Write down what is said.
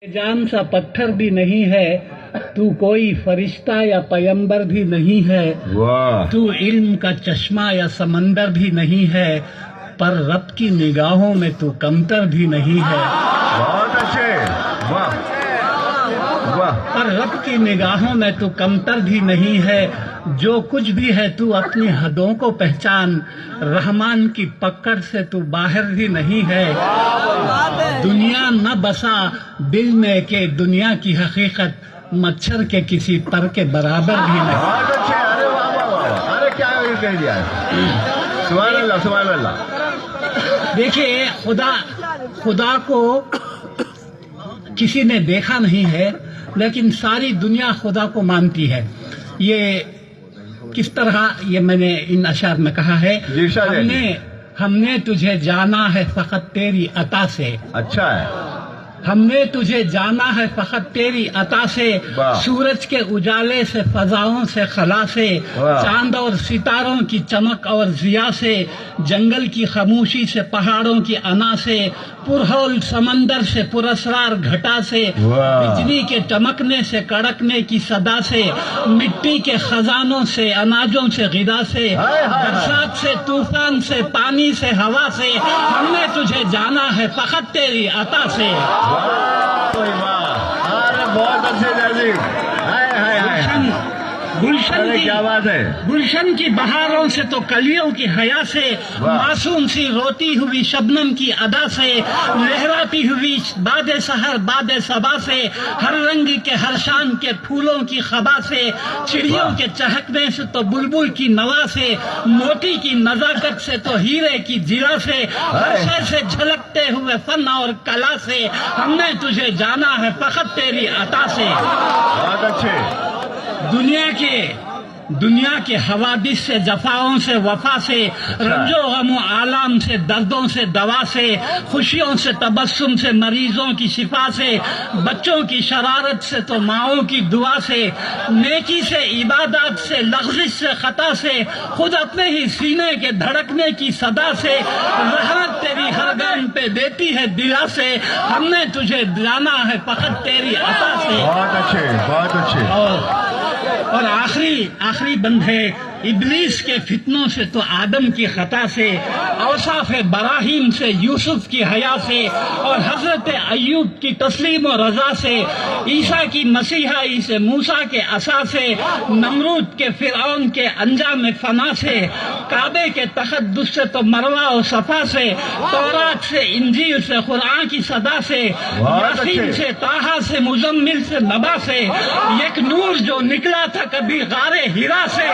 جان سا پتھر بھی نہیں ہے، تو کوئی فرشتہ یا پیمبر بھی نہیں ہے، تو علم کا چشمہ یا سمندر بھی نہیں ہے، پر رب کی نگاہوں میں تو کمتر بھی نہیں ہے۔ بہت اچھے، واہ واہ۔ پر رب کی نگاہوں میں تو کمتر بھی نہیں ہے، جو کچھ بھی ہے تو اپنی حدوں کو پہچان، رحمان کی پکڑ سے تو باہر بھی نہیں ہے۔ دنیا نہ بسا دل میں کہ دنیا کی حقیقت مچھر کے کسی پر کے برابر بھی نہیں۔ بہت اچھے، ارے واہ واہ واہ، ارے کیا کہہ دیا ہے، سبحان اللہ سبحان اللہ۔ دیکھیے، خدا کو کسی نے دیکھا نہیں ہے، لیکن ساری دنیا خدا کو مانتی ہے۔ یہ کس طرح، یہ میں نے ان اشعار میں کہا ہے، ہم نے تجھے جانا ہے فقط تیری عطا سے۔ اچھا ہے، ہم نے تجھے جانا ہے فقط تیری عطا سے، سورج کے اجالے سے، فضاؤں سے، خلا سے، چاند اور ستاروں کی چمک اور ضیا سے، جنگل کی خاموشی سے، پہاڑوں کی انا سے، پرہول سمندر سے، پراسرار گھٹا سے، بجلی کے چمکنے سے، کڑکنے کی صدا سے، مٹی کے خزانوں سے، اناجوں سے، غذا سے، برسات سے، طوفان سے، پانی سے، ہوا سے، ہم نے تجھے جانا ہے فقط تیری عطا سے۔ بہت اچھے جی، کیا بات ہے۔ گلشن کی بہاروں سے تو کلیوں کی حیا سے، معصوم سی روتی ہوئی شبنم کی ادا سے، لہراتی ہوئی باد سحر باد صبا سے، ہر رنگ کے ہر شان کے پھولوں کی خبا سے، چڑیوں کے چہکنے سے تو بلبل کی نوا سے، موتی کی نزاکت سے تو ہیرے کی جلا سے، ہر شے سے جھلکتے ہوئے فن اور کلا سے، ہم نے تجھے جانا ہے فقط تیری عطا سے۔ بہت اچھے۔ دنیا کے حوادث سے، جفاؤں سے، وفا سے، رنج و غم و آلام سے، دردوں سے، دوا سے، خوشیوں سے، تبسم سے، مریضوں کی شفا سے، بچوں کی شرارت سے تو ماؤں کی دعا سے، نیکی سے، عبادات سے، لغزش سے، خطا سے، خود اپنے ہی سینے کے دھڑکنے کی صدا سے، رحمت تیری ہر گام پہ دیتی ہے دلا سے، ہم نے تجھے جانا ہے فقط تیری عطا سے۔ بہت اچھے، بہت اچھے۔ اور آخری بند ہے، ابلیس کے فتنوں سے تو آدم کی خطا سے، اوصاف براہیم سے، یوسف کی حیا سے، اور حضرت ایوب کی تسلیم و رضا سے، عیسیٰ کی مسیحائی سے، موسیٰ کے عصا سے، نمرود کے فرعون کے انجام فنا سے، کعبے کے تقدس سے تو مروہ و صفا سے، تورات سے، انجیل سے، قرآن کی صدا سے، یاسین سے، طٰہٰ سے، مزمل سے، نبا سے، ایک نور جو نکلا تھا کبھی غار ہرا سے،